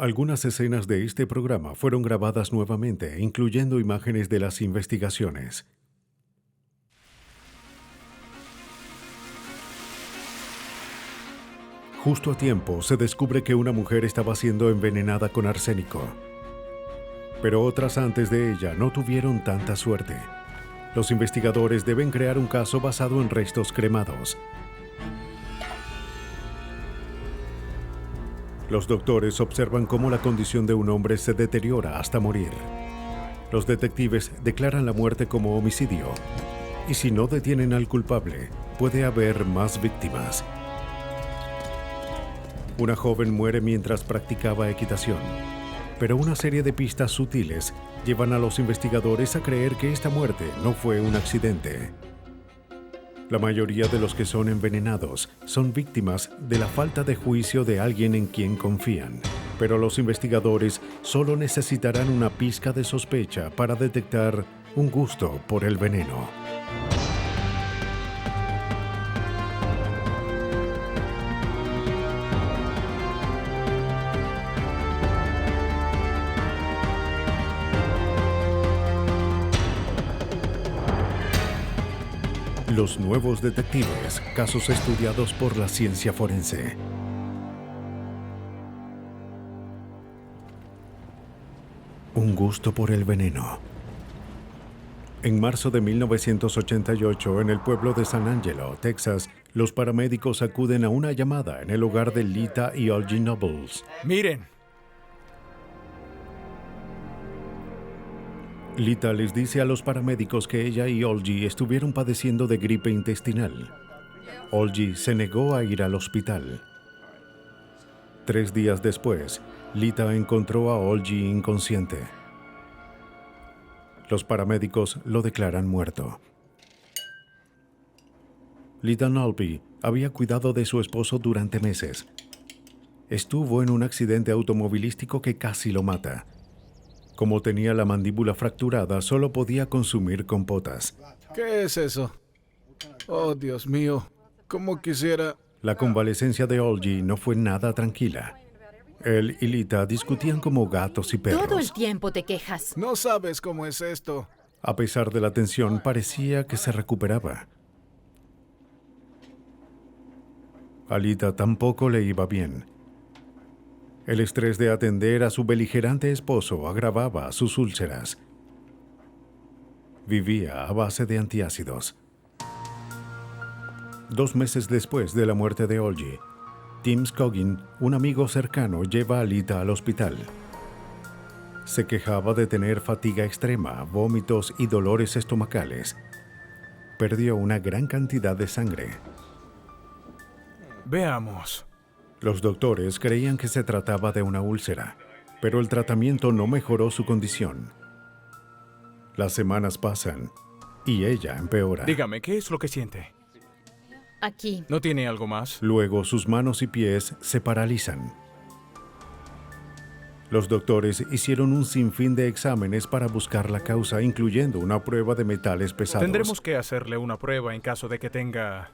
Algunas escenas de este programa fueron grabadas nuevamente, incluyendo imágenes de las investigaciones. Justo a tiempo, se descubre que una mujer estaba siendo envenenada con arsénico. Pero otras antes de ella no tuvieron tanta suerte. Los investigadores deben crear un caso basado en restos cremados. Los doctores observan cómo la condición de un hombre se deteriora hasta morir. Los detectives declaran la muerte como homicidio. Y si no detienen al culpable, puede haber más víctimas. Una joven muere mientras practicaba equitación. Pero una serie de pistas sutiles llevan a los investigadores a creer que esta muerte no fue un accidente. La mayoría de los que son envenenados son víctimas de la falta de juicio de alguien en quien confían. Pero los investigadores solo necesitarán una pizca de sospecha para detectar un gusto por el veneno. Los nuevos detectives, casos estudiados por la ciencia forense. Un gusto por el veneno. En marzo de 1988, en el pueblo de San Angelo, Texas, los paramédicos acuden a una llamada en el hogar de Lita y Olgie Nobles. Miren. Lita les dice a los paramédicos que ella y Olgie estuvieron padeciendo de gripe intestinal. Olgie se negó a ir al hospital. 3 días después, Lita encontró a Olgie inconsciente. Los paramédicos lo declaran muerto. Lita Nolby había cuidado de su esposo durante meses. Estuvo en un accidente automovilístico que casi lo mata. Como tenía la mandíbula fracturada, solo podía consumir compotas. ¿Qué es eso? Oh, Dios mío. ¿Cómo quisiera? La convalecencia de Olgie no fue nada tranquila. Él y Lita discutían como gatos y perros. Todo el tiempo te quejas. No sabes cómo es esto. A pesar de la tensión, parecía que se recuperaba. A Lita tampoco le iba bien. El estrés de atender a su beligerante esposo agravaba sus úlceras. Vivía a base de antiácidos. 2 meses después de la muerte de Olgie, Tim Scoggin, un amigo cercano, lleva a Lita al hospital. Se quejaba de tener fatiga extrema, vómitos y dolores estomacales. Perdió una gran cantidad de sangre. Veamos. Los doctores creían que se trataba de una úlcera, pero el tratamiento no mejoró su condición. Las semanas pasan y ella empeora. Dígame, ¿qué es lo que siente? Aquí. ¿No tiene algo más? Luego sus manos y pies se paralizan. Los doctores hicieron un sinfín de exámenes para buscar la causa, incluyendo una prueba de metales pesados. Tendremos que hacerle una prueba en caso de que tenga...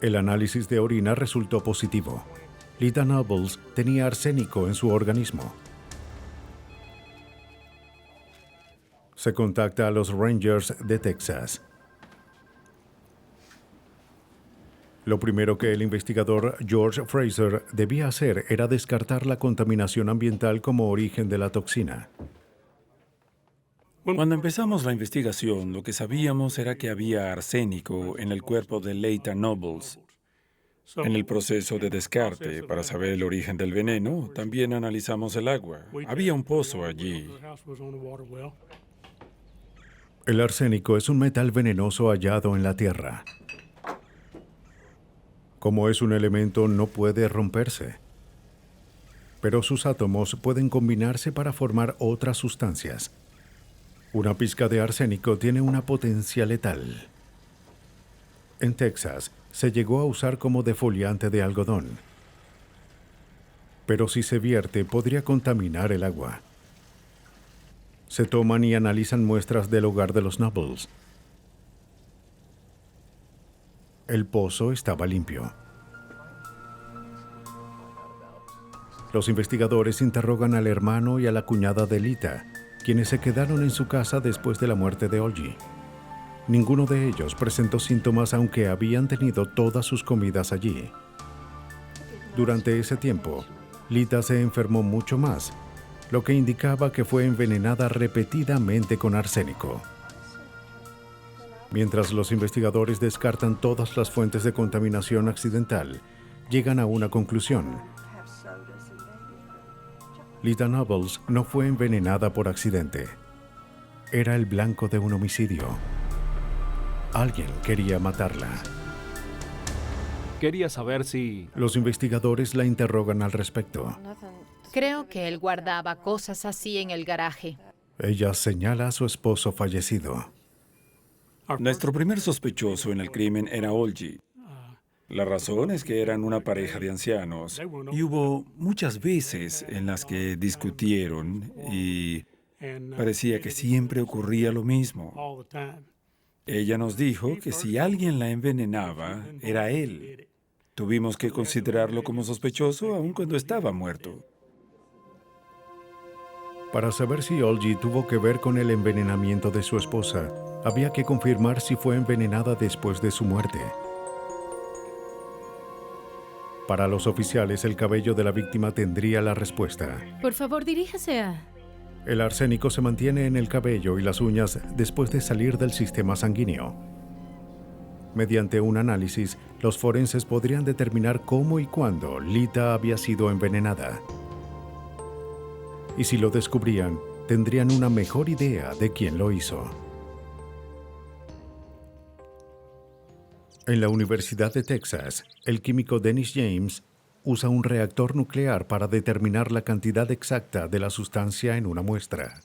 El análisis de orina resultó positivo. Lita Nobles tenía arsénico en su organismo. Se contacta a los Rangers de Texas. Lo primero que el investigador George Fraser debía hacer era descartar la contaminación ambiental como origen de la toxina. Cuando empezamos la investigación, lo que sabíamos era que había arsénico en el cuerpo de Lita Nobles. En el proceso de descarte, para saber el origen del veneno, también analizamos el agua. Había un pozo allí. El arsénico es un metal venenoso hallado en la tierra. Como es un elemento, no puede romperse. Pero sus átomos pueden combinarse para formar otras sustancias. Una pizca de arsénico tiene una potencia letal. En Texas, se llegó a usar como defoliante de algodón. Pero si se vierte, podría contaminar el agua. Se toman y analizan muestras del hogar de los Nobles. El pozo estaba limpio. Los investigadores interrogan al hermano y a la cuñada de Lita, quienes se quedaron en su casa después de la muerte de Olgi. Ninguno de ellos presentó síntomas aunque habían tenido todas sus comidas allí. Durante ese tiempo, Lita se enfermó mucho más, lo que indicaba que fue envenenada repetidamente con arsénico. Mientras los investigadores descartan todas las fuentes de contaminación accidental, llegan a una conclusión. Lita Nobles no fue envenenada por accidente. Era el blanco de un homicidio. Alguien quería matarla. Quería saber si... Los investigadores la interrogan al respecto. Creo que él guardaba cosas así en el garaje. Ella señala a su esposo fallecido. Nuestro primer sospechoso en el crimen era Olgi. La razón es que eran una pareja de ancianos y hubo muchas veces en las que discutieron y parecía que siempre ocurría lo mismo. Ella nos dijo que si alguien la envenenaba, era él. Tuvimos que considerarlo como sospechoso aun cuando estaba muerto. Para saber si Olgi tuvo que ver con el envenenamiento de su esposa, había que confirmar si fue envenenada después de su muerte. Para los oficiales, el cabello de la víctima tendría la respuesta. Por favor, diríjase a... El arsénico se mantiene en el cabello y las uñas después de salir del sistema sanguíneo. Mediante un análisis, los forenses podrían determinar cómo y cuándo Lita había sido envenenada. Y si lo descubrían, tendrían una mejor idea de quién lo hizo. En la Universidad de Texas, el químico Dennis James usa un reactor nuclear para determinar la cantidad exacta de la sustancia en una muestra.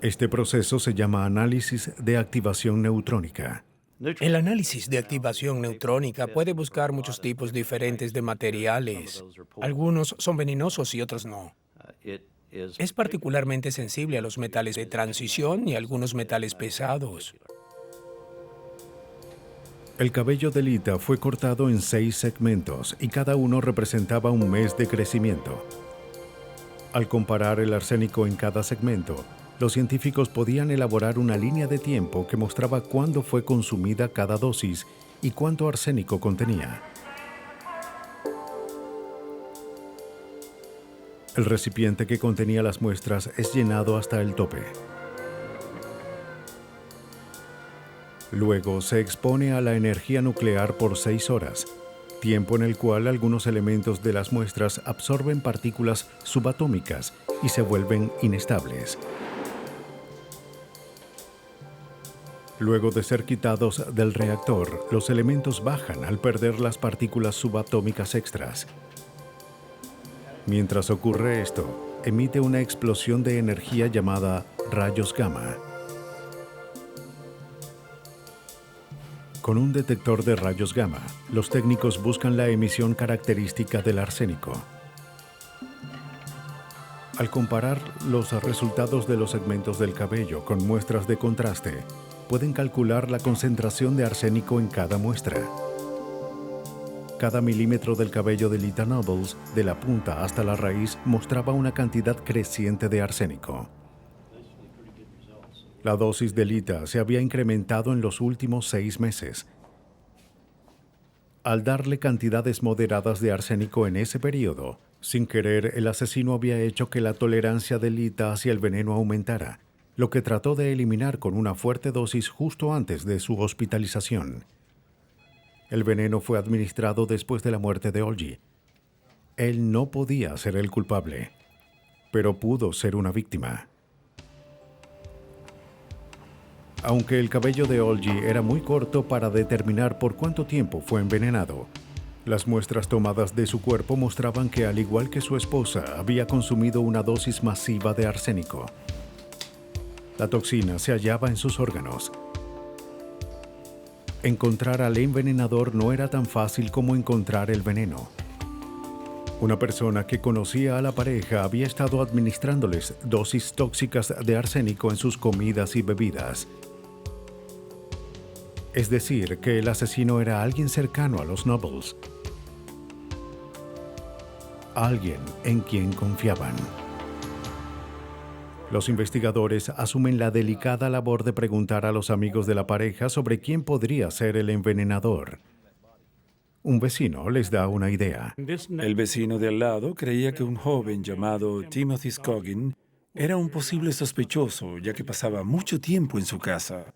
Este proceso se llama análisis de activación neutrónica. El análisis de activación neutrónica puede buscar muchos tipos diferentes de materiales. Algunos son venenosos y otros no. Es particularmente sensible a los metales de transición y a algunos metales pesados. El cabello de Lita fue cortado en 6 segmentos y cada uno representaba un mes de crecimiento. Al comparar el arsénico en cada segmento, los científicos podían elaborar una línea de tiempo que mostraba cuándo fue consumida cada dosis y cuánto arsénico contenía. El recipiente que contenía las muestras es llenado hasta el tope. Luego se expone a la energía nuclear por 6 horas, tiempo en el cual algunos elementos de las muestras absorben partículas subatómicas y se vuelven inestables. Luego de ser quitados del reactor, los elementos bajan al perder las partículas subatómicas extras. Mientras ocurre esto, emite una explosión de energía llamada rayos gamma. Con un detector de rayos gamma, los técnicos buscan la emisión característica del arsénico. Al comparar los resultados de los segmentos del cabello con muestras de contraste, pueden calcular la concentración de arsénico en cada muestra. Cada milímetro del cabello de Lita Nobles, de la punta hasta la raíz, mostraba una cantidad creciente de arsénico. La dosis de Lita se había incrementado en los últimos 6 meses. Al darle cantidades moderadas de arsénico en ese periodo, sin querer, el asesino había hecho que la tolerancia de Lita hacia el veneno aumentara, lo que trató de eliminar con una fuerte dosis justo antes de su hospitalización. El veneno fue administrado después de la muerte de Olgi. Él no podía ser el culpable, pero pudo ser una víctima. Aunque el cabello de Olgi era muy corto para determinar por cuánto tiempo fue envenenado, las muestras tomadas de su cuerpo mostraban que, al igual que su esposa, había consumido una dosis masiva de arsénico. La toxina se hallaba en sus órganos. Encontrar al envenenador no era tan fácil como encontrar el veneno. Una persona que conocía a la pareja había estado administrándoles dosis tóxicas de arsénico en sus comidas y bebidas. Es decir, que el asesino era alguien cercano a los Nobles. alguien en quien confiaban. Los investigadores asumen la delicada labor de preguntar a los amigos de la pareja sobre quién podría ser el envenenador. Un vecino les da una idea. El vecino de al lado creía que un joven llamado Timothy Scoggin era un posible sospechoso, ya que pasaba mucho tiempo en su casa.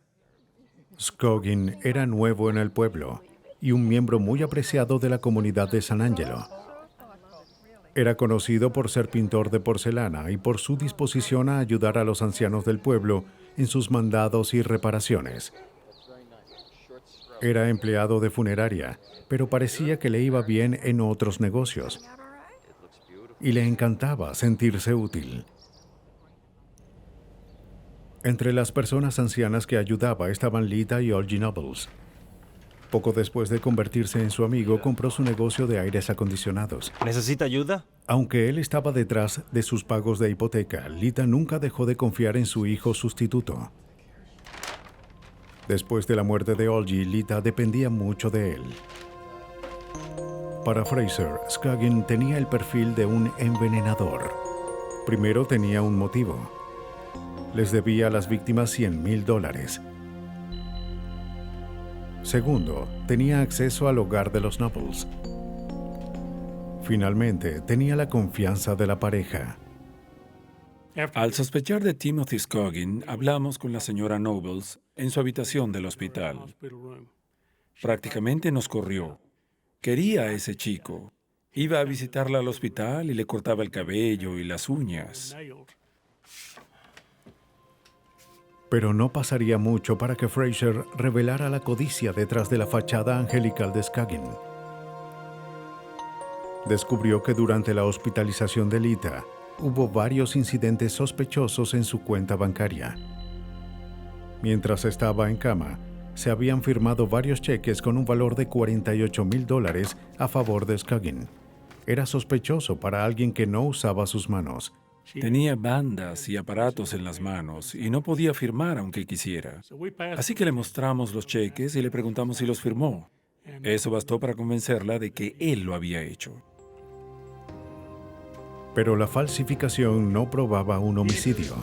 Scoggin era nuevo en el pueblo y un miembro muy apreciado de la comunidad de San Angelo. Era conocido por ser pintor de porcelana y por su disposición a ayudar a los ancianos del pueblo en sus mandados y reparaciones. Era empleado de funeraria, pero parecía que le iba bien en otros negocios. Y le encantaba sentirse útil. Entre las personas ancianas que ayudaba estaban Lita y Olgie Nobles. Poco después de convertirse en su amigo, compró su negocio de aires acondicionados. ¿Necesita ayuda? Aunque él estaba detrás de sus pagos de hipoteca, Lita nunca dejó de confiar en su hijo sustituto. Después de la muerte de Olgie, Lita dependía mucho de él. Para Fraser, Scoggin tenía el perfil de un envenenador. Primero tenía un motivo. Les debía a las víctimas $100,000. Segundo, tenía acceso al hogar de los Nobles. Finalmente, tenía la confianza de la pareja. Al sospechar de Timothy Scoggin, hablamos con la señora Nobles en su habitación del hospital. Prácticamente nos corrió. Quería a ese chico. Iba a visitarla al hospital y le cortaba el cabello y las uñas. Pero no pasaría mucho para que Fraser revelara la codicia detrás de la fachada angelical de Scoggin. Descubrió que durante la hospitalización de Lita, hubo varios incidentes sospechosos en su cuenta bancaria. Mientras estaba en cama, se habían firmado varios cheques con un valor de $48,000 a favor de Scoggin. Era sospechoso para alguien que no usaba sus manos. Tenía bandas y aparatos en las manos y no podía firmar aunque quisiera. Así que le mostramos los cheques y le preguntamos si los firmó. Eso bastó para convencerla de que él lo había hecho. Pero la falsificación no probaba un homicidio.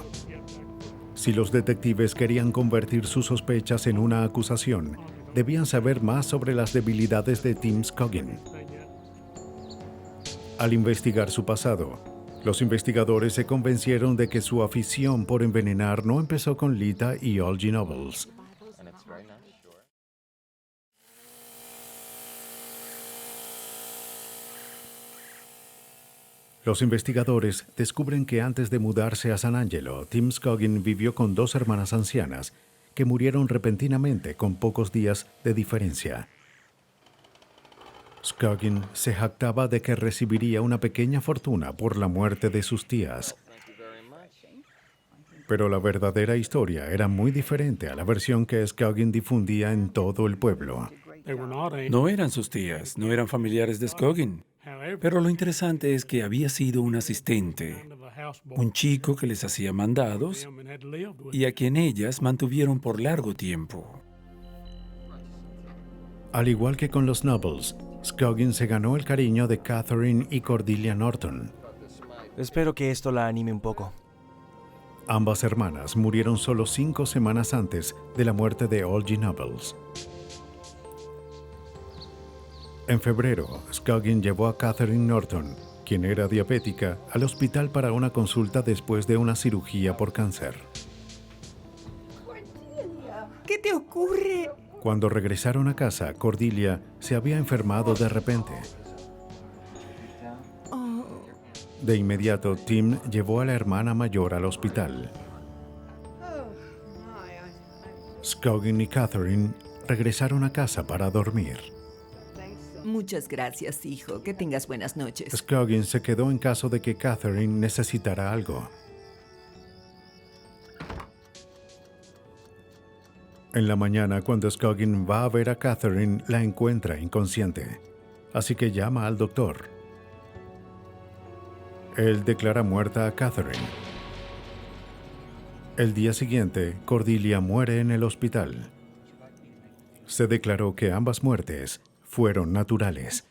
Si los detectives querían convertir sus sospechas en una acusación, debían saber más sobre las debilidades de Tim Scoggin. Al investigar su pasado, los investigadores se convencieron de que su afición por envenenar no empezó con Lita y Olgie Nobles. Los investigadores descubren que antes de mudarse a San Angelo, Tim Scoggin vivió con dos hermanas ancianas que murieron repentinamente con pocos días de diferencia. Scoggin se jactaba de que recibiría una pequeña fortuna por la muerte de sus tías. Pero la verdadera historia era muy diferente a la versión que Scoggin difundía en todo el pueblo. No eran sus tías, no eran familiares de Scoggin. Pero lo interesante es que había sido un asistente, un chico que les hacía mandados y a quien ellas mantuvieron por largo tiempo. Al igual que con los Nobles, Scoggin se ganó el cariño de Catherine y Cordelia Norton. Espero que esto la anime un poco. Ambas hermanas murieron solo 5 semanas antes de la muerte de Olgie Nobles. En febrero, Scoggin llevó a Catherine Norton, quien era diabética, al hospital para una consulta después de una cirugía por cáncer. ¿Qué te ocurre? Cuando regresaron a casa, Cordelia se había enfermado de repente. De inmediato, Tim llevó a la hermana mayor al hospital. Scoggin y Catherine regresaron a casa para dormir. Muchas gracias, hijo. Que tengas buenas noches. Scoggin se quedó en caso de que Catherine necesitara algo. En la mañana, cuando Scoggin va a ver a Catherine, la encuentra inconsciente. Así que llama al doctor. Él declara muerta a Catherine. El día siguiente, Cordelia muere en el hospital. Se declaró que ambas muertes fueron naturales.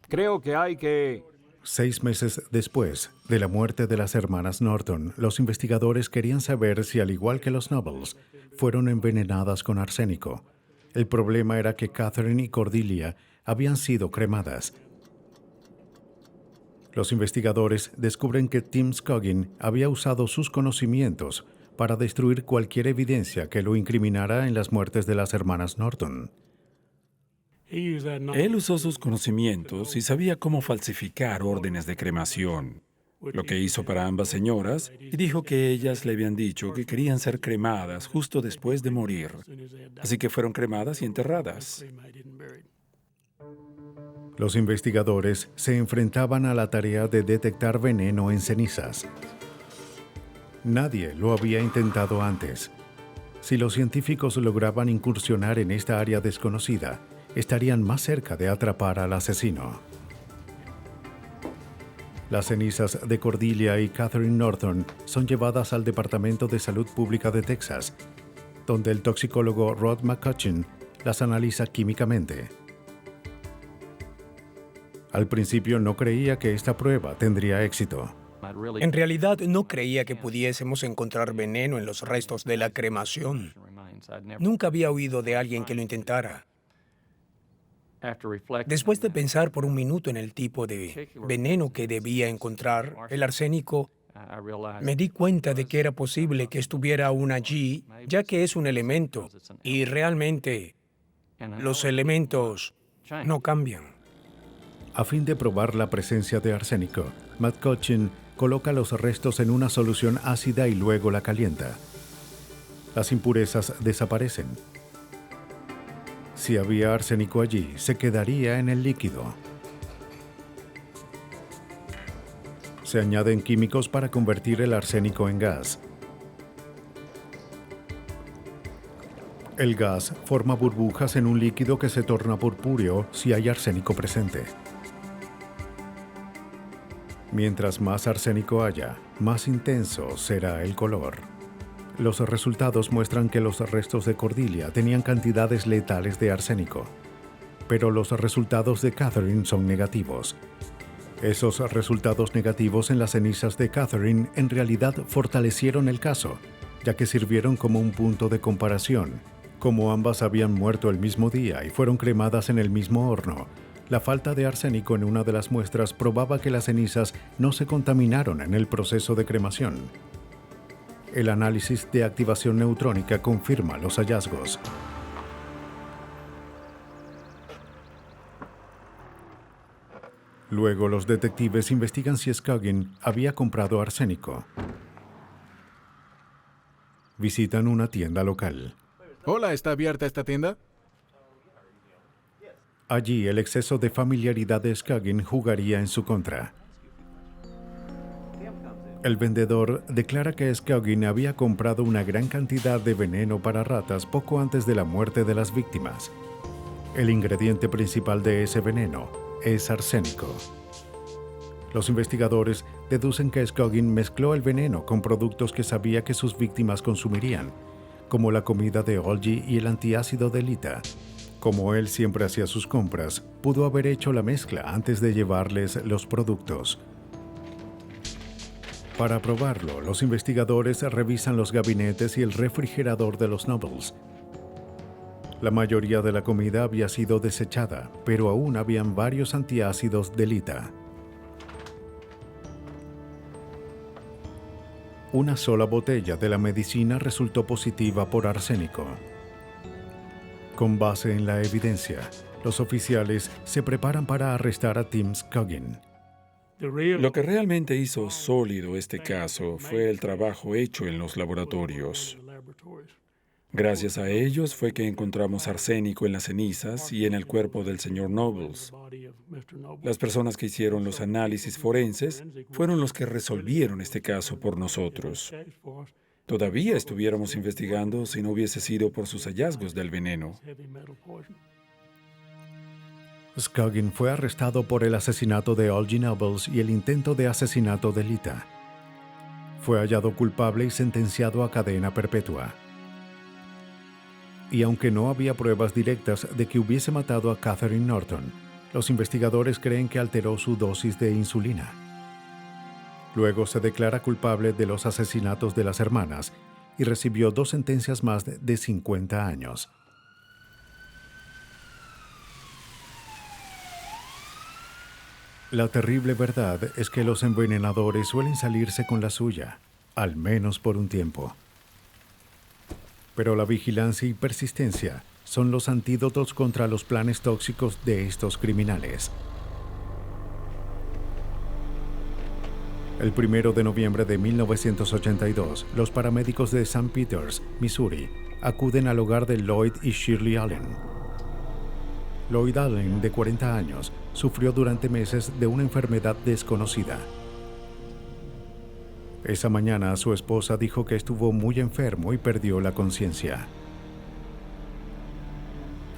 Creo que hay que 6 meses después de la muerte de las hermanas Norton, los investigadores querían saber si, al igual que los Nobles, fueron envenenadas con arsénico. El problema era que Catherine y Cordelia habían sido cremadas. Los investigadores descubren que Tim Scoggin había usado sus conocimientos para destruir cualquier evidencia que lo incriminara en las muertes de las hermanas Norton. Él usó sus conocimientos y sabía cómo falsificar órdenes de cremación, lo que hizo para ambas señoras, y dijo que ellas le habían dicho que querían ser cremadas justo después de morir. Así que fueron cremadas y enterradas. Los investigadores se enfrentaban a la tarea de detectar veneno en cenizas. Nadie lo había intentado antes. Si los científicos lograban incursionar en esta área desconocida, estarían más cerca de atrapar al asesino. Las cenizas de Cordelia y Catherine Norton son llevadas al Departamento de Salud Pública de Texas, donde el toxicólogo Rod McCutcheon las analiza químicamente. Al principio no creía que esta prueba tendría éxito. En realidad no creía que pudiésemos encontrar veneno en los restos de la cremación. Nunca había oído de alguien que lo intentara. Después de pensar por un minuto en el tipo de veneno que debía encontrar, el arsénico, me di cuenta de que era posible que estuviera aún allí, ya que es un elemento, y realmente los elementos no cambian. A fin de probar la presencia de arsénico, McCutcheon coloca los restos en una solución ácida y luego la calienta. Las impurezas desaparecen. Si había arsénico allí, se quedaría en el líquido. Se añaden químicos para convertir el arsénico en gas. El gas forma burbujas en un líquido que se torna purpúreo si hay arsénico presente. Mientras más arsénico haya, más intenso será el color. Los resultados muestran que los restos de Cordelia tenían cantidades letales de arsénico, pero los resultados de Catherine son negativos. Esos resultados negativos en las cenizas de Catherine en realidad fortalecieron el caso, ya que sirvieron como un punto de comparación. Como ambas habían muerto el mismo día y fueron cremadas en el mismo horno, la falta de arsénico en una de las muestras probaba que las cenizas no se contaminaron en el proceso de cremación. El análisis de activación neutrónica confirma los hallazgos. Luego, los detectives investigan si Scoggin había comprado arsénico. Visitan una tienda local. Hola, ¿está abierta esta tienda? Allí, el exceso de familiaridad de Scoggin jugaría en su contra. El vendedor declara que Scoggin había comprado una gran cantidad de veneno para ratas poco antes de la muerte de las víctimas. El ingrediente principal de ese veneno es arsénico. Los investigadores deducen que Scoggin mezcló el veneno con productos que sabía que sus víctimas consumirían, como la comida de Olgie y el antiácido de Lita. Como él siempre hacía sus compras, pudo haber hecho la mezcla antes de llevarles los productos. Para probarlo, los investigadores revisan los gabinetes y el refrigerador de los Nobles. La mayoría de la comida había sido desechada, pero aún habían varios antiácidos de Lita. Una sola botella de la medicina resultó positiva por arsénico. Con base en la evidencia, los oficiales se preparan para arrestar a Tim Scoggin. Lo que realmente hizo sólido este caso fue el trabajo hecho en los laboratorios. Gracias a ellos fue que encontramos arsénico en las cenizas y en el cuerpo del señor Nobles. Las personas que hicieron los análisis forenses fueron los que resolvieron este caso por nosotros. Todavía estuviéramos investigando si no hubiese sido por sus hallazgos del veneno. Scoggin fue arrestado por el asesinato de Olgie Nobles y el intento de asesinato de Lita. Fue hallado culpable y sentenciado a cadena perpetua. Y aunque no había pruebas directas de que hubiese matado a Catherine Norton, Los investigadores creen que alteró su dosis de insulina. Luego se declara culpable de los asesinatos de las hermanas y recibió 2 sentencias más de 50 años. La terrible verdad es que los envenenadores suelen salirse con la suya, al menos por un tiempo. Pero la vigilancia y persistencia son los antídotos contra los planes tóxicos de estos criminales. El 1 de noviembre de 1982, los paramédicos de St. Peters, Missouri, acuden al hogar de Lloyd y Shirley Allen. Lloyd Allen, de 40 años, sufrió durante meses de una enfermedad desconocida. Esa mañana su esposa dijo que estuvo muy enfermo y perdió la conciencia.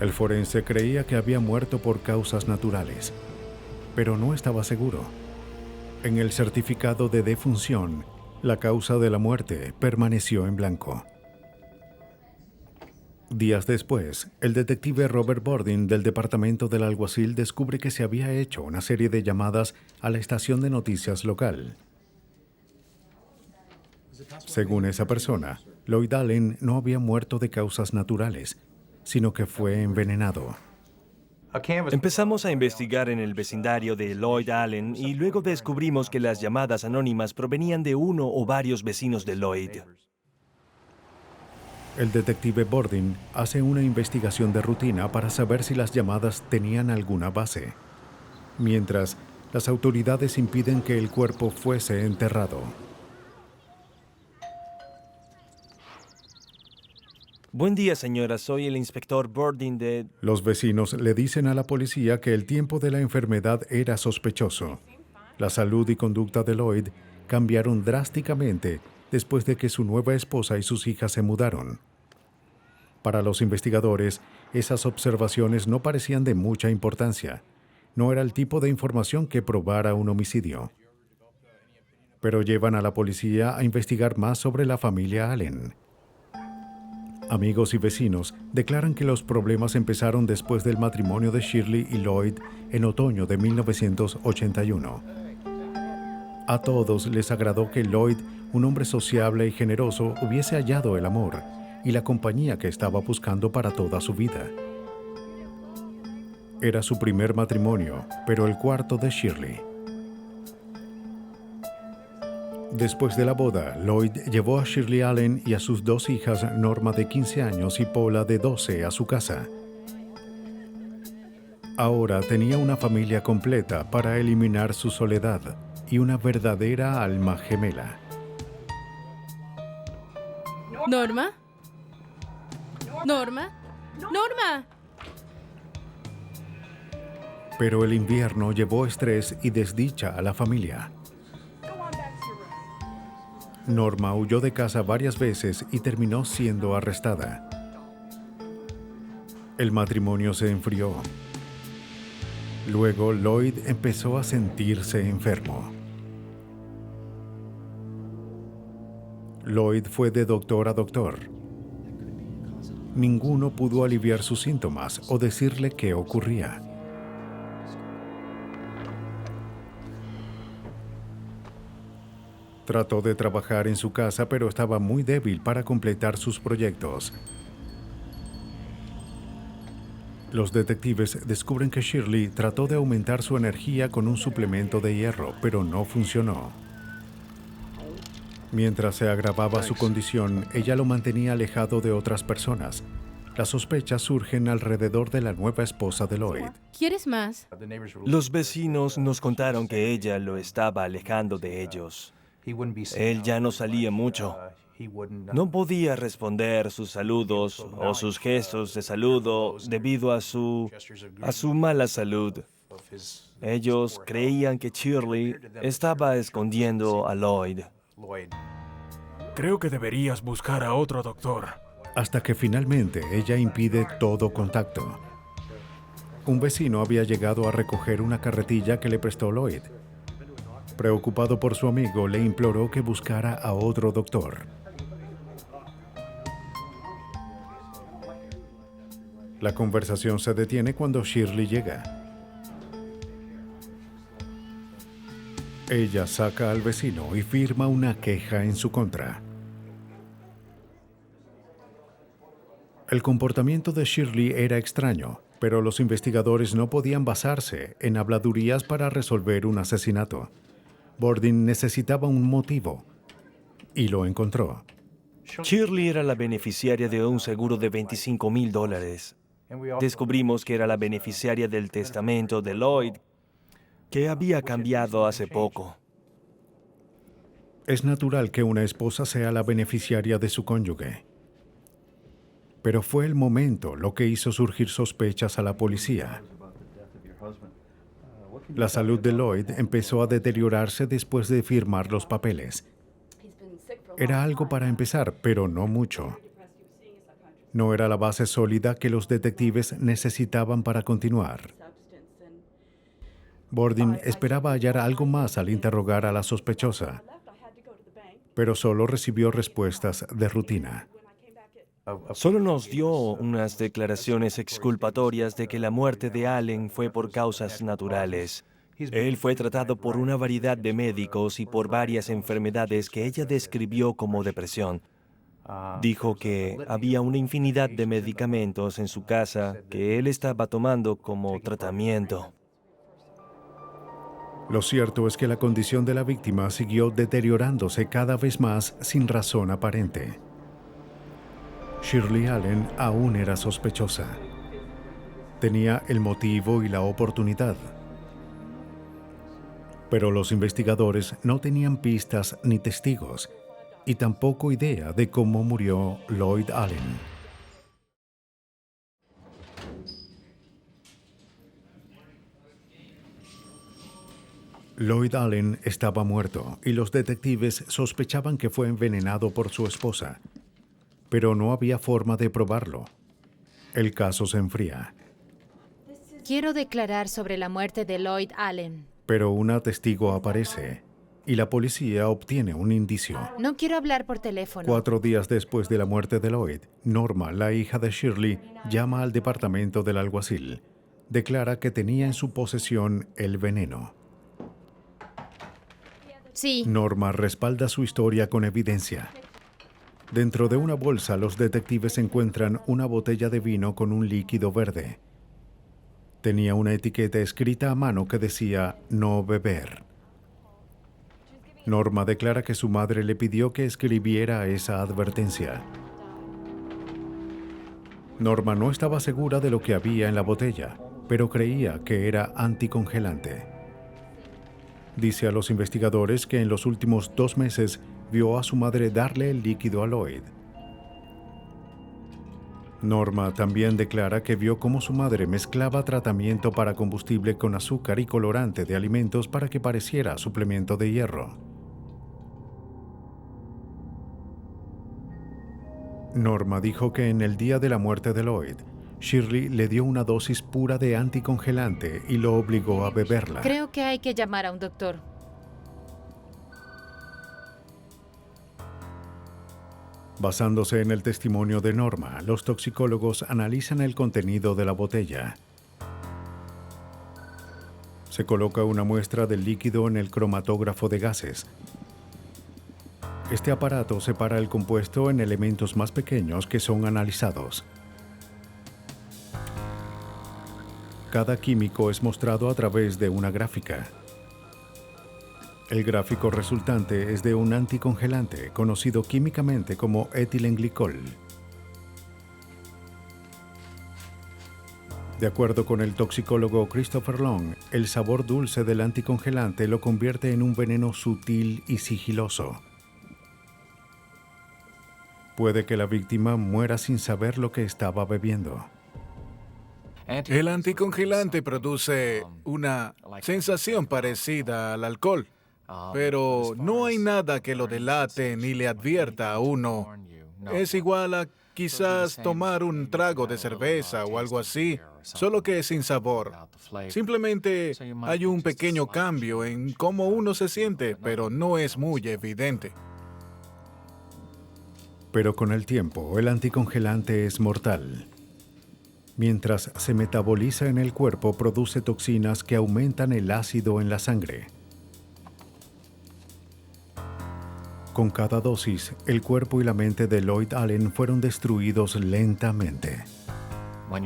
El forense creía que había muerto por causas naturales, pero no estaba seguro. En el certificado de defunción, la causa de la muerte permaneció en blanco. Días después, el detective Robert Bordin del departamento del alguacil descubre que se había hecho una serie de llamadas a la estación de noticias local. Según esa persona, Lloyd Allen no había muerto de causas naturales, sino que fue envenenado. Empezamos a investigar en el vecindario de Lloyd Allen y luego descubrimos que las llamadas anónimas provenían de uno o varios vecinos de Lloyd. El detective Bordin hace una investigación de rutina para saber si las llamadas tenían alguna base, mientras las autoridades impiden que el cuerpo fuese enterrado. Buen día, señora. Soy el inspector Bordin de... Los vecinos le dicen a la policía que el tiempo de la enfermedad era sospechoso. La salud y conducta de Lloyd cambiaron drásticamente después de que su nueva esposa y sus hijas se mudaron. Para los investigadores, esas observaciones no parecían de mucha importancia. No era el tipo de información que probara un homicidio. Pero llevan a la policía a investigar más sobre la familia Allen. Amigos y vecinos declaran que los problemas empezaron después del matrimonio de Shirley y Lloyd en otoño de 1981. A todos les agradó que Lloyd, un hombre sociable y generoso, hubiese hallado el amor y la compañía que estaba buscando para toda su vida. Era su primer matrimonio, pero el cuarto de Shirley. Después de la boda, Lloyd llevó a Shirley Allen y a sus 2 hijas, Norma de 15 años y Paula de 12, a su casa. Ahora tenía una familia completa para eliminar su soledad y una verdadera alma gemela. ¿Norma? ¿Norma? ¡Norma! Pero el invierno llevó estrés y desdicha a la familia. Norma huyó de casa varias veces y terminó siendo arrestada. El matrimonio se enfrió. Luego, Lloyd empezó a sentirse enfermo. Lloyd fue de doctor a doctor. Ninguno pudo aliviar sus síntomas o decirle qué ocurría. Trató de trabajar en su casa, pero estaba muy débil para completar sus proyectos. Los detectives descubren que Shirley trató de aumentar su energía con un suplemento de hierro, pero no funcionó. Mientras se agravaba su condición, ella lo mantenía alejado de otras personas. Las sospechas surgen alrededor de la nueva esposa de Lloyd. ¿Quieres más? Los vecinos nos contaron que ella lo estaba alejando de ellos. Él ya no salía mucho. No podía responder sus saludos o sus gestos de saludo debido a su mala salud. Ellos creían que Shirley estaba escondiendo a Lloyd. Creo que deberías buscar a otro doctor. Hasta que finalmente ella impide todo contacto. Un vecino había llegado a recoger una carretilla que le prestó Lloyd. Preocupado por su amigo, le imploró que buscara a otro doctor. La conversación se detiene cuando Shirley llega. Ella saca al vecino y firma una queja en su contra. El comportamiento de Shirley era extraño, pero los investigadores no podían basarse en habladurías para resolver un asesinato. Bordin necesitaba un motivo y lo encontró. Shirley era la beneficiaria de un seguro de $25,000. Descubrimos que era la beneficiaria del testamento de Lloyd, que había cambiado hace poco. Es natural que una esposa sea la beneficiaria de su cónyuge. Pero fue el momento lo que hizo surgir sospechas a la policía. La salud de Lloyd empezó a deteriorarse después de firmar los papeles. Era algo para empezar, pero no mucho. No era la base sólida que los detectives necesitaban para continuar. Bordin esperaba hallar algo más al interrogar a la sospechosa, pero solo recibió respuestas de rutina. Solo nos dio unas declaraciones exculpatorias de que la muerte de Allen fue por causas naturales. Él fue tratado por una variedad de médicos y por varias enfermedades que ella describió como depresión. Dijo que había una infinidad de medicamentos en su casa que él estaba tomando como tratamiento. Lo cierto es que la condición de la víctima siguió deteriorándose cada vez más sin razón aparente. Shirley Allen aún era sospechosa. Tenía el motivo y la oportunidad. Pero los investigadores no tenían pistas ni testigos, y tampoco idea de cómo murió Lloyd Allen. Lloyd Allen estaba muerto y los detectives sospechaban que fue envenenado por su esposa, pero no había forma de probarlo. El caso se enfría. Quiero declarar sobre la muerte de Lloyd Allen. Pero una testigo aparece y la policía obtiene un indicio. No quiero hablar por teléfono. 4 días después de la muerte de Lloyd, Norma, la hija de Shirley, llama al departamento del alguacil. Declara que tenía en su posesión el veneno. Sí. Norma respalda su historia con evidencia. Dentro de una bolsa, los detectives encuentran una botella de vino con un líquido verde. Tenía una etiqueta escrita a mano que decía "no beber". Norma declara que su madre le pidió que escribiera esa advertencia. Norma no estaba segura de lo que había en la botella, pero creía que era anticongelante. Dice a los investigadores que en los últimos 2 meses vio a su madre darle el líquido a Lloyd. Norma también declara que vio cómo su madre mezclaba tratamiento para combustible con azúcar y colorante de alimentos para que pareciera suplemento de hierro. Norma dijo que en el día de la muerte de Lloyd, Shirley le dio una dosis pura de anticongelante y lo obligó a beberla. Creo que hay que llamar a un doctor. Basándose en el testimonio de Norma, los toxicólogos analizan el contenido de la botella. Se coloca una muestra del líquido en el cromatógrafo de gases. Este aparato separa el compuesto en elementos más pequeños que son analizados. Cada químico es mostrado a través de una gráfica. El gráfico resultante es de un anticongelante conocido químicamente como etilenglicol. De acuerdo con el toxicólogo Christopher Long, el sabor dulce del anticongelante lo convierte en un veneno sutil y sigiloso. Puede que la víctima muera sin saber lo que estaba bebiendo. El anticongelante produce una sensación parecida al alcohol, pero no hay nada que lo delate ni le advierta a uno. Es igual a quizás tomar un trago de cerveza o algo así, solo que sin sabor. Simplemente hay un pequeño cambio en cómo uno se siente, pero no es muy evidente. Pero con el tiempo, el anticongelante es mortal. Mientras se metaboliza en el cuerpo, produce toxinas que aumentan el ácido en la sangre. Con cada dosis, el cuerpo y la mente de Lloyd Allen fueron destruidos lentamente.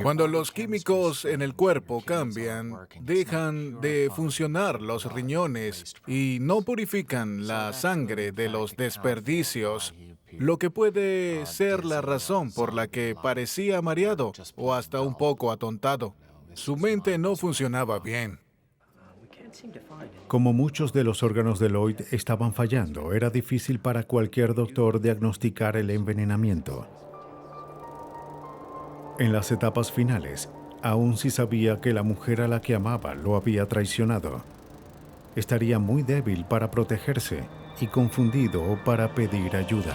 Cuando los químicos en el cuerpo cambian, dejan de funcionar los riñones y no purifican la sangre de los desperdicios, lo que puede ser la razón por la que parecía mareado o hasta un poco atontado. Su mente no funcionaba bien. Como muchos de los órganos de Lloyd estaban fallando, era difícil para cualquier doctor diagnosticar el envenenamiento. En las etapas finales, aún si sabía que la mujer a la que amaba lo había traicionado, estaría muy débil para protegerse y confundido para pedir ayuda.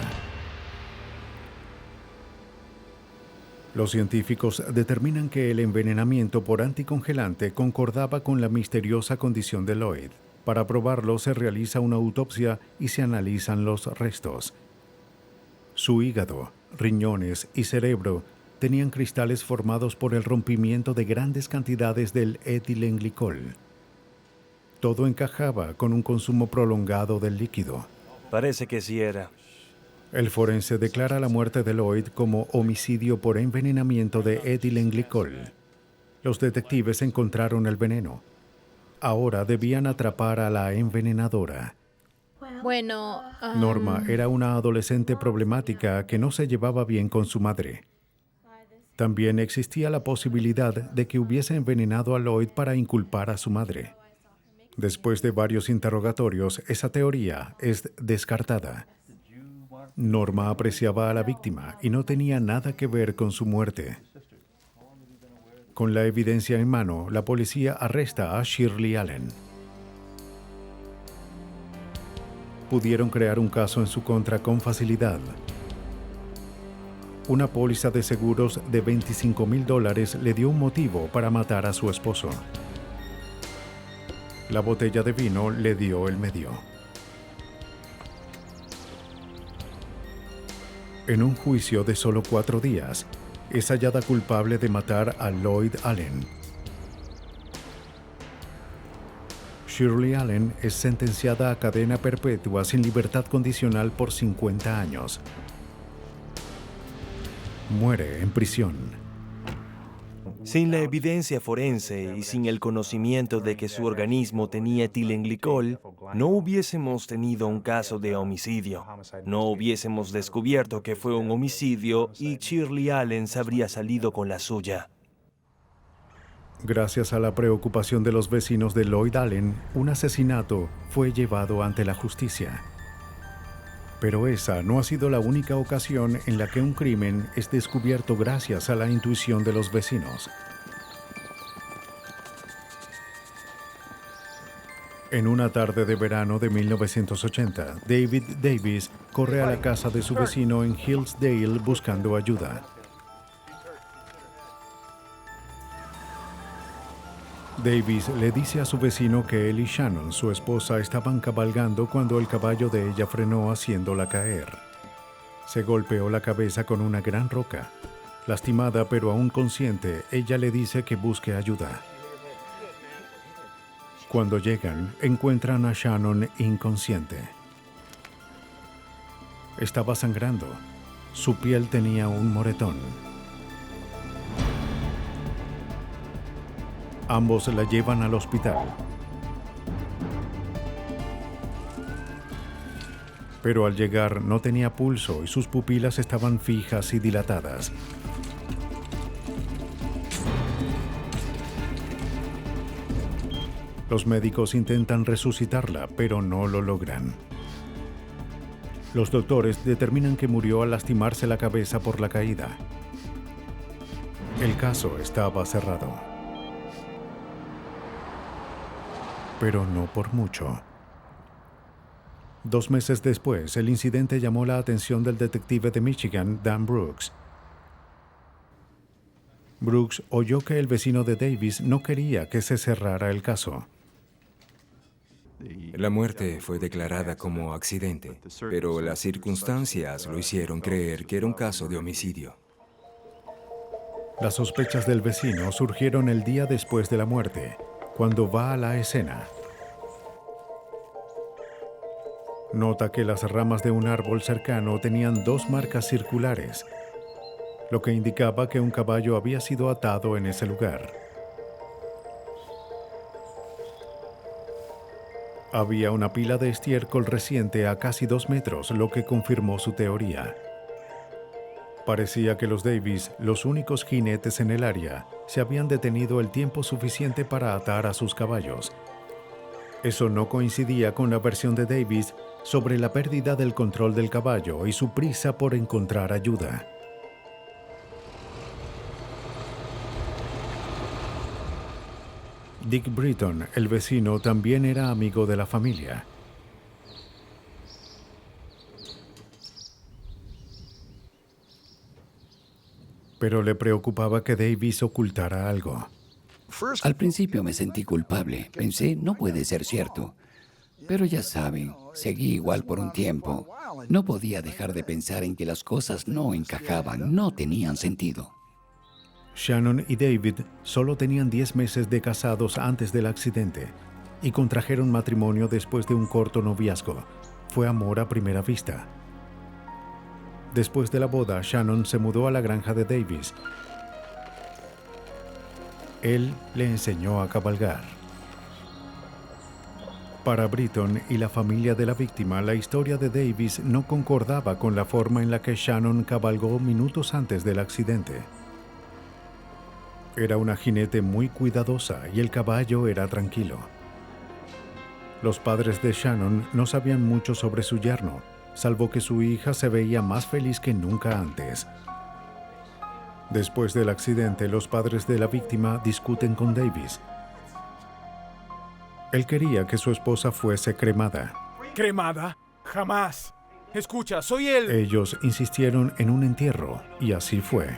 Los científicos determinan que el envenenamiento por anticongelante concordaba con la misteriosa condición de Lloyd. Para probarlo se realiza una autopsia y se analizan los restos. Su hígado, riñones y cerebro tenían cristales formados por el rompimiento de grandes cantidades del etilenglicol. Todo encajaba con un consumo prolongado del líquido. Parece que sí era. El forense declara la muerte de Lloyd como homicidio por envenenamiento de etilenglicol. Los detectives encontraron el veneno. Ahora debían atrapar a la envenenadora. Bueno, Norma era una adolescente problemática que no se llevaba bien con su madre. También existía la posibilidad de que hubiese envenenado a Lloyd para inculpar a su madre. Después de varios interrogatorios, esa teoría es descartada. Norma apreciaba a la víctima y no tenía nada que ver con su muerte. Con la evidencia en mano, la policía arresta a Shirley Allen. Pudieron crear un caso en su contra con facilidad. Una póliza de seguros de $25,000 le dio un motivo para matar a su esposo. La botella de vino le dio el medio. En un juicio de solo 4 días, es hallada culpable de matar a Lloyd Allen. Shirley Allen es sentenciada a cadena perpetua sin libertad condicional por 50 años. Muere en prisión. Sin la evidencia forense y sin el conocimiento de que su organismo tenía etilenglicol, no hubiésemos tenido un caso de homicidio. No hubiésemos descubierto que fue un homicidio y Shirley Allen se habría salido con la suya. Gracias a la preocupación de los vecinos de Lloyd Allen, un asesinato fue llevado ante la justicia. Pero esa no ha sido la única ocasión en la que un crimen es descubierto gracias a la intuición de los vecinos. En una tarde de verano de 1980, David Davis corre a la casa de su vecino en Hillsdale buscando ayuda. Davis le dice a su vecino que él y Shannon, su esposa, estaban cabalgando cuando el caballo de ella frenó haciéndola caer. Se golpeó la cabeza con una gran roca. Lastimada pero aún consciente, ella le dice que busque ayuda. Cuando llegan, encuentran a Shannon inconsciente. Estaba sangrando. Su piel tenía un moretón. Ambos la llevan al hospital. Pero al llegar no tenía pulso y sus pupilas estaban fijas y dilatadas. Los médicos intentan resucitarla, pero no lo logran. Los doctores determinan que murió al lastimarse la cabeza por la caída. El caso estaba cerrado. Pero no por mucho. 2 meses después, el incidente llamó la atención del detective de Michigan, Dan Brooks. Brooks oyó que el vecino de Davis no quería que se cerrara el caso. La muerte fue declarada como accidente, pero las circunstancias lo hicieron creer que era un caso de homicidio. Las sospechas del vecino surgieron el día después de la muerte, cuando va a la escena. Nota que las ramas de un árbol cercano tenían 2 marcas circulares, lo que indicaba que un caballo había sido atado en ese lugar. Había una pila de estiércol reciente a casi 2 metros, lo que confirmó su teoría. Parecía que los Davis, los únicos jinetes en el área, se habían detenido el tiempo suficiente para atar a sus caballos. Eso no coincidía con la versión de Davis sobre la pérdida del control del caballo y su prisa por encontrar ayuda. Dick Britton, el vecino, también era amigo de la familia. Pero le preocupaba que Davis ocultara algo. Al principio me sentí culpable. Pensé, no puede ser cierto. Pero ya saben, seguí igual por un tiempo. No podía dejar de pensar en que las cosas no encajaban, no tenían sentido. Shannon y David solo tenían 10 meses de casados antes del accidente y contrajeron matrimonio después de un corto noviazgo. Fue amor a primera vista. Después de la boda, Shannon se mudó a la granja de Davis. Él le enseñó a cabalgar. Para Britton y la familia de la víctima, la historia de Davis no concordaba con la forma en la que Shannon cabalgó minutos antes del accidente. Era una jinete muy cuidadosa y el caballo era tranquilo. Los padres de Shannon no sabían mucho sobre su yerno, salvo que su hija se veía más feliz que nunca antes. Después del accidente, los padres de la víctima discuten con Davis. Él quería que su esposa fuese cremada. ¿Cremada? Jamás. Escucha, soy él. Ellos insistieron en un entierro, y así fue.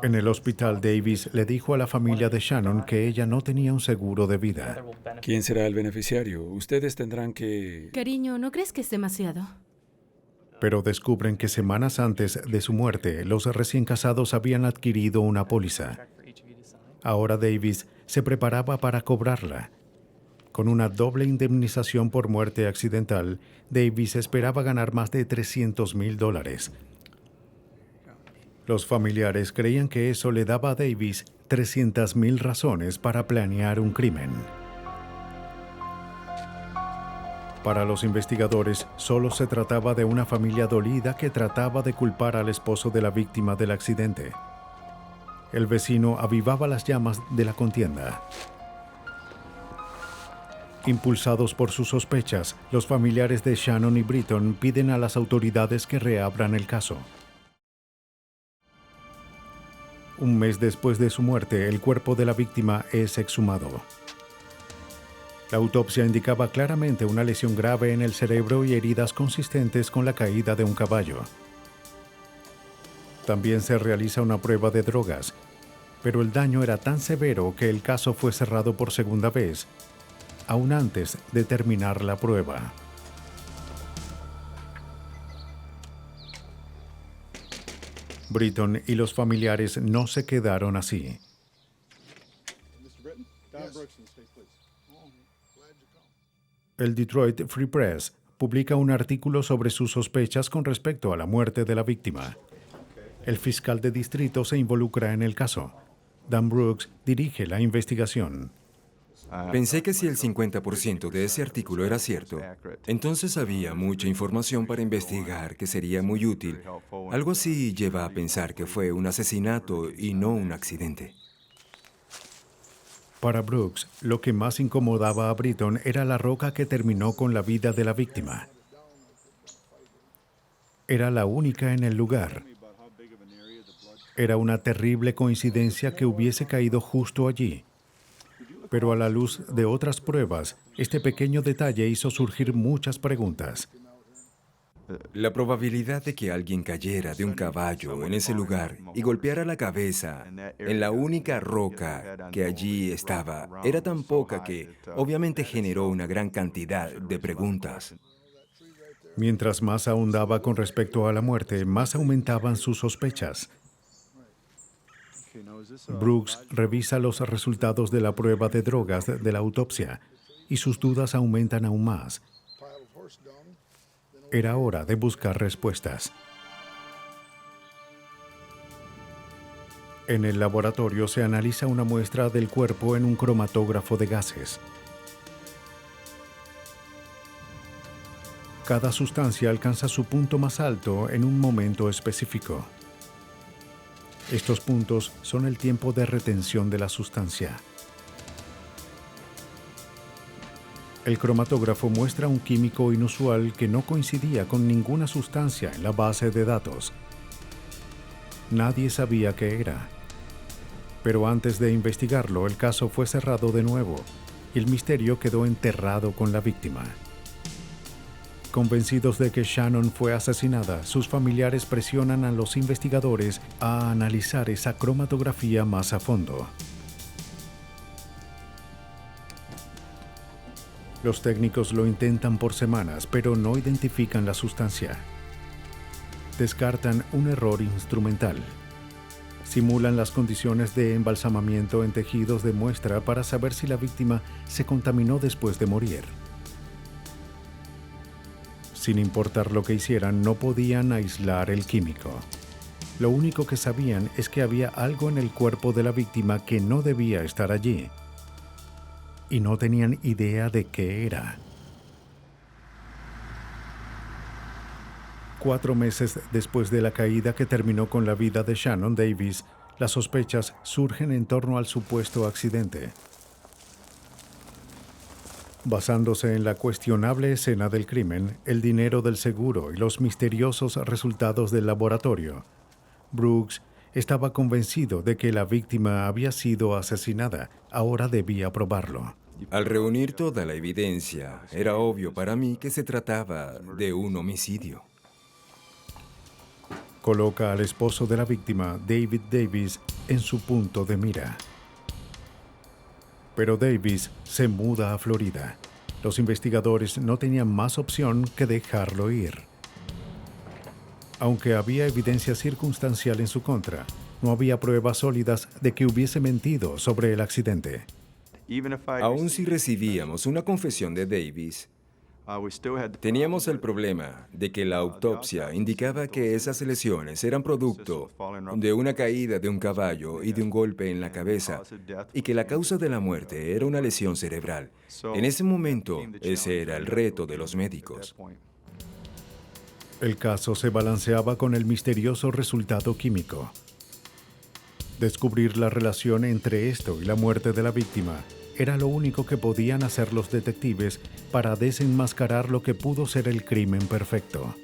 En el hospital, Davis le dijo a la familia de Shannon que ella no tenía un seguro de vida. ¿Quién será el beneficiario? Ustedes tendrán que... Cariño, ¿no crees que es demasiado? Pero descubren que semanas antes de su muerte, los recién casados habían adquirido una póliza. Ahora Davis se preparaba para cobrarla. Con una doble indemnización por muerte accidental, Davis esperaba ganar más de $300,000. Los familiares creían que eso le daba a Davis 300,000 razones para planear un crimen. Para los investigadores, solo se trataba de una familia dolida que trataba de culpar al esposo de la víctima del accidente. El vecino avivaba las llamas de la contienda. Impulsados por sus sospechas, los familiares de Shannon y Britton piden a las autoridades que reabran el caso. Un mes después de su muerte, el cuerpo de la víctima es exhumado. La autopsia indicaba claramente una lesión grave en el cerebro y heridas consistentes con la caída de un caballo. También se realiza una prueba de drogas, pero el daño era tan severo que el caso fue cerrado por segunda vez, aún antes de terminar la prueba. Britton y los familiares no se quedaron así. El Detroit Free Press publica un artículo sobre sus sospechas con respecto a la muerte de la víctima. El fiscal de distrito se involucra en el caso. Dan Brooks dirige la investigación. Pensé que si el 50% de ese artículo era cierto, entonces había mucha información para investigar que sería muy útil. Algo así lleva a pensar que fue un asesinato y no un accidente. Para Brooks, lo que más incomodaba a Britton era la roca que terminó con la vida de la víctima. Era la única en el lugar. Era una terrible coincidencia que hubiese caído justo allí. Pero a la luz de otras pruebas, este pequeño detalle hizo surgir muchas preguntas. La probabilidad de que alguien cayera de un caballo en ese lugar y golpeara la cabeza en la única roca que allí estaba era tan poca que obviamente generó una gran cantidad de preguntas. Mientras más ahondaba con respecto a la muerte, más aumentaban sus sospechas. Brooks revisa los resultados de la prueba de drogas de la autopsia y sus dudas aumentan aún más. Era hora de buscar respuestas. En el laboratorio se analiza una muestra del cuerpo en un cromatógrafo de gases. Cada sustancia alcanza su punto más alto en un momento específico. Estos puntos son el tiempo de retención de la sustancia. El cromatógrafo muestra un químico inusual que no coincidía con ninguna sustancia en la base de datos. Nadie sabía qué era. Pero antes de investigarlo, el caso fue cerrado de nuevo y el misterio quedó enterrado con la víctima. Convencidos de que Shannon fue asesinada, sus familiares presionan a los investigadores a analizar esa cromatografía más a fondo. Los técnicos lo intentan por semanas, pero no identifican la sustancia. Descartan un error instrumental. Simulan las condiciones de embalsamamiento en tejidos de muestra para saber si la víctima se contaminó después de morir. Sin importar lo que hicieran, no podían aislar el químico. Lo único que sabían es que había algo en el cuerpo de la víctima que no debía estar allí. Y no tenían idea de qué era. 4 meses después de la caída que terminó con la vida de Shannon Davis, las sospechas surgen en torno al supuesto accidente. Basándose en la cuestionable escena del crimen, el dinero del seguro y los misteriosos resultados del laboratorio, Brooks estaba convencido de que la víctima había sido asesinada. Ahora debía probarlo. Al reunir toda la evidencia, era obvio para mí que se trataba de un homicidio. Coloca al esposo de la víctima, David Davis, en su punto de mira. Pero Davis se muda a Florida. Los investigadores no tenían más opción que dejarlo ir. Aunque había evidencia circunstancial en su contra, no había pruebas sólidas de que hubiese mentido sobre el accidente. Aun si recibíamos una confesión de Davis, teníamos el problema de que la autopsia indicaba que esas lesiones eran producto de una caída de un caballo y de un golpe en la cabeza, y que la causa de la muerte era una lesión cerebral. En ese momento, ese era el reto de los médicos. El caso se balanceaba con el misterioso resultado químico. Descubrir la relación entre esto y la muerte de la víctima era lo único que podían hacer los detectives para desenmascarar lo que pudo ser el crimen perfecto.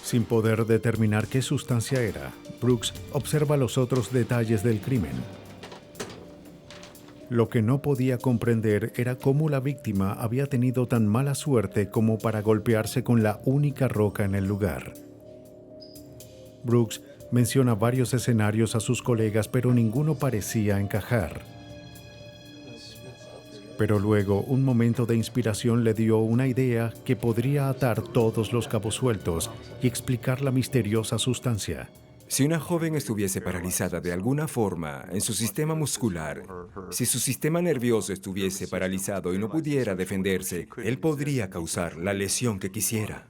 Sin poder determinar qué sustancia era, Brooks observa los otros detalles del crimen. Lo que no podía comprender era cómo la víctima había tenido tan mala suerte como para golpearse con la única roca en el lugar. Brooks menciona varios escenarios a sus colegas, pero ninguno parecía encajar. Pero luego, un momento de inspiración le dio una idea que podría atar todos los cabos sueltos y explicar la misteriosa sustancia. Si una joven estuviese paralizada de alguna forma en su sistema muscular, si su sistema nervioso estuviese paralizado y no pudiera defenderse, él podría causar la lesión que quisiera.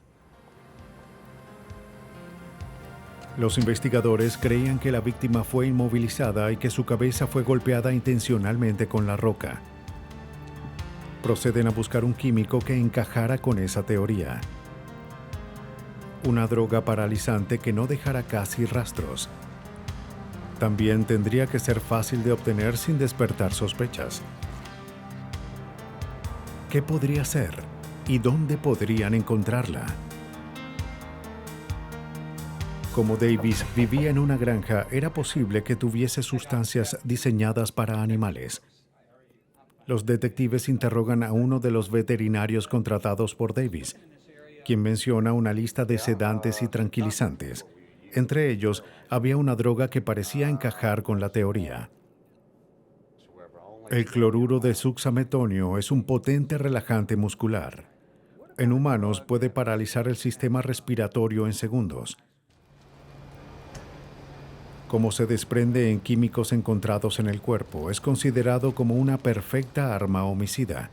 Los investigadores creían que la víctima fue inmovilizada y que su cabeza fue golpeada intencionalmente con la roca. Proceden a buscar un químico que encajara con esa teoría. Una droga paralizante que no dejara casi rastros. También tendría que ser fácil de obtener sin despertar sospechas. ¿Qué podría ser? ¿Y dónde podrían encontrarla? Como Davis vivía en una granja, era posible que tuviese sustancias diseñadas para animales. Los detectives interrogan a uno de los veterinarios contratados por Davis, quien menciona una lista de sedantes y tranquilizantes. Entre ellos, había una droga que parecía encajar con la teoría. El cloruro de succemetonio es un potente relajante muscular. En humanos puede paralizar el sistema respiratorio en segundos. como se desprende en químicos encontrados en el cuerpo, es considerado como una perfecta arma homicida,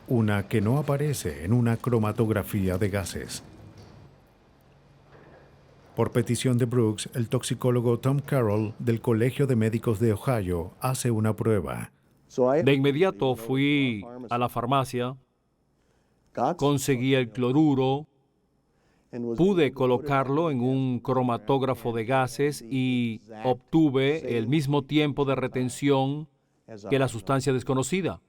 una que no aparece en una cromatografía de gases. Por petición de Brooks, el toxicólogo Tom Carroll del Colegio de Médicos de Ohio hace una prueba. De inmediato fui a la farmacia, conseguí el cloruro, pude colocarlo en un cromatógrafo de gases y obtuve el mismo tiempo de retención que la sustancia desconocida.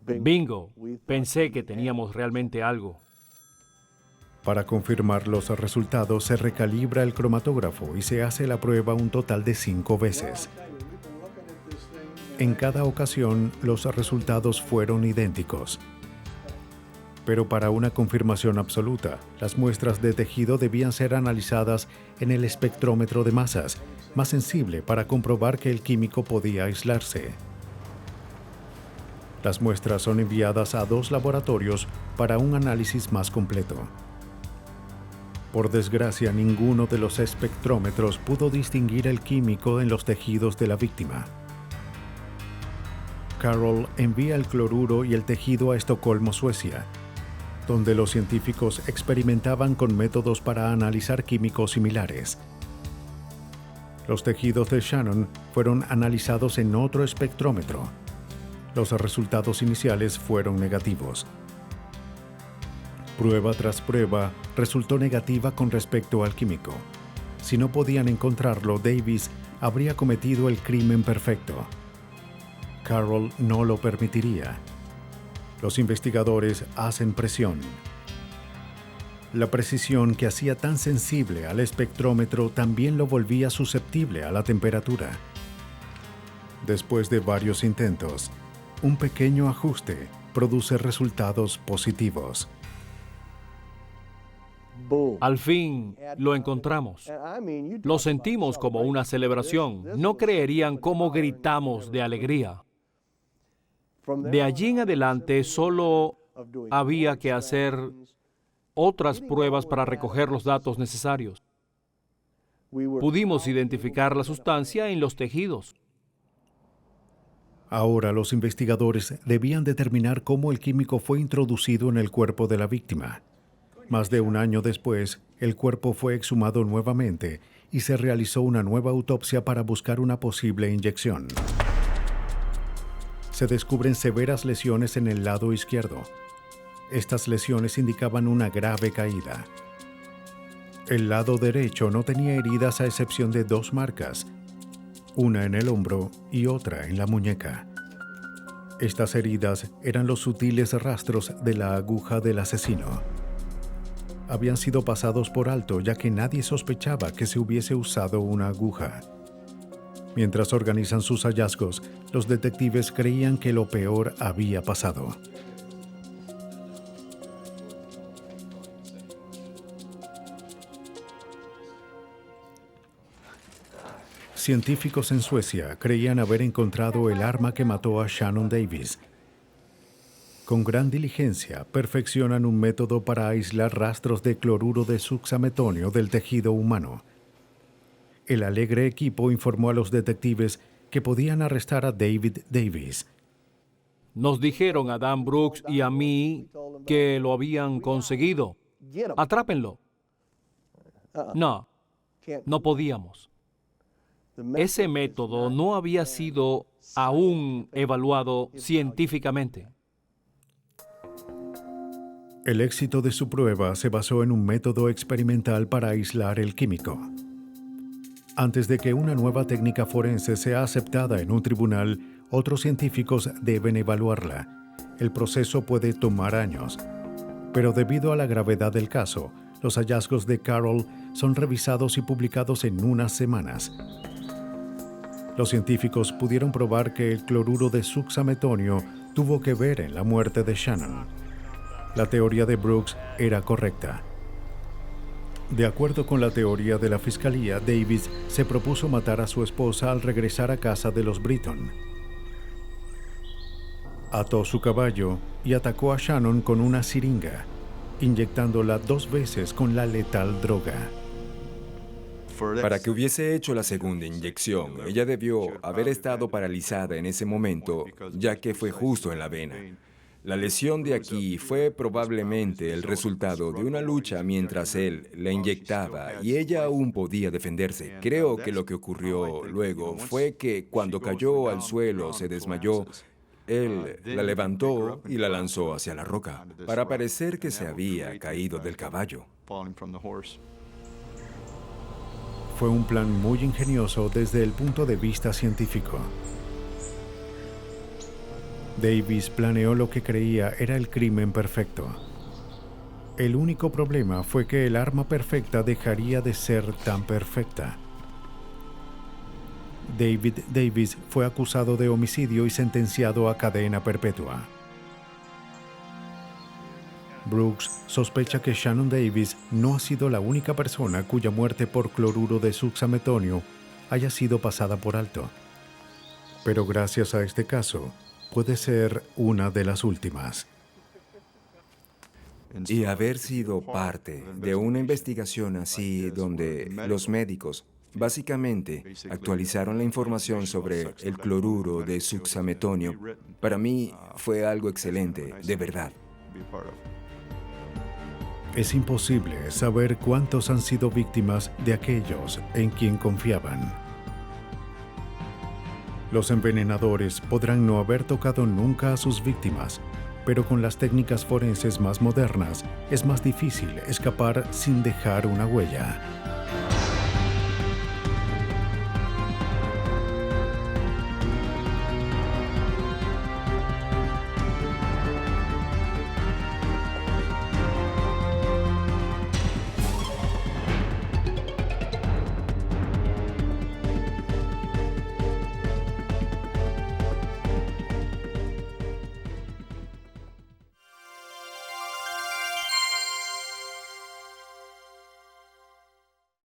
Bingo, pensé que teníamos realmente algo. Para confirmar los resultados, se recalibra el cromatógrafo y se hace la prueba un total de 5 veces. En cada ocasión, los resultados fueron idénticos. Pero para una confirmación absoluta, las muestras de tejido debían ser analizadas en el espectrómetro de masas, más sensible para comprobar que el químico podía aislarse. Las muestras son enviadas a 2 laboratorios para un análisis más completo. Por desgracia, ninguno de los espectrómetros pudo distinguir el químico en los tejidos de la víctima. Carroll envía el cloruro y el tejido a Estocolmo, Suecia, donde los científicos experimentaban con métodos para analizar químicos similares. Los tejidos de Shannon fueron analizados en otro espectrómetro. Los resultados iniciales fueron negativos. Prueba tras prueba resultó negativa con respecto al químico. Si no podían encontrarlo, Davis habría cometido el crimen perfecto. Carroll no lo permitiría. Los investigadores hacen presión. La precisión que hacía tan sensible al espectrómetro también lo volvía susceptible a la temperatura. Después de varios intentos, un pequeño ajuste produce resultados positivos. Al fin lo encontramos. Lo sentimos como una celebración. No creerían cómo gritamos de alegría. De allí en adelante solo había que hacer otras pruebas para recoger los datos necesarios. Pudimos identificar la sustancia en los tejidos. Ahora los investigadores debían determinar cómo el químico fue introducido en el cuerpo de la víctima. Más de un año después, el cuerpo fue exhumado nuevamente y se realizó una nueva autopsia para buscar una posible inyección. Se descubren severas lesiones en el lado izquierdo. Estas lesiones indicaban una grave caída. El lado derecho no tenía heridas a excepción de 2 marcas, una en el hombro y otra en la muñeca. Estas heridas eran los sutiles rastros de la aguja del asesino. Habían sido pasados por alto ya que nadie sospechaba que se hubiese usado una aguja. Mientras organizan sus hallazgos, los detectives creían que lo peor había pasado. Científicos en Suecia creían haber encontrado el arma que mató a Shannon Davis. Con gran diligencia, perfeccionan un método para aislar rastros de cloruro de succemetonio del tejido humano. El alegre equipo informó a los detectives que podían arrestar a David Davis. Nos dijeron a Dan Brooks y a mí que lo habían conseguido. Atrápenlo. No podíamos. Ese método no había sido aún evaluado científicamente. El éxito de su prueba se basó en un método experimental para aislar el químico. Antes de que una nueva técnica forense sea aceptada en un tribunal, otros científicos deben evaluarla. El proceso puede tomar años. Pero debido a la gravedad del caso, los hallazgos de Carroll son revisados y publicados en unas semanas. Los científicos pudieron probar que el cloruro de succemetonio tuvo que ver en la muerte de Shannon. La teoría de Brooks era correcta. De acuerdo con la teoría de la fiscalía, Davis se propuso matar a su esposa al regresar a casa de los Britton. Ató su caballo y atacó a Shannon con una siringa, inyectándola 2 veces con la letal droga. Para que hubiese hecho la segunda inyección, ella debió haber estado paralizada en ese momento, ya que fue justo en la vena. La lesión de aquí fue probablemente el resultado de una lucha mientras él la inyectaba y ella aún podía defenderse. Creo que lo que ocurrió luego fue que cuando cayó al suelo se desmayó. Él la levantó y la lanzó hacia la roca, para parecer que se había caído del caballo. Fue un plan muy ingenioso desde el punto de vista científico. Davis planeó lo que creía era el crimen perfecto. El único problema fue que el arma perfecta dejaría de ser tan perfecta. David Davis fue acusado de homicidio y sentenciado a cadena perpetua. Brooks sospecha que Shannon Davis no ha sido la única persona cuya muerte por cloruro de suxametonio haya sido pasada por alto. Pero gracias a este caso, puede ser una de las últimas. Y haber sido parte de una investigación así donde los médicos básicamente actualizaron la información sobre el cloruro de suxametonio, para mí fue algo excelente, de verdad. Es imposible saber cuántos han sido víctimas de aquellos en quien confiaban. Los envenenadores podrán no haber tocado nunca a sus víctimas, pero con las técnicas forenses más modernas es más difícil escapar sin dejar una huella.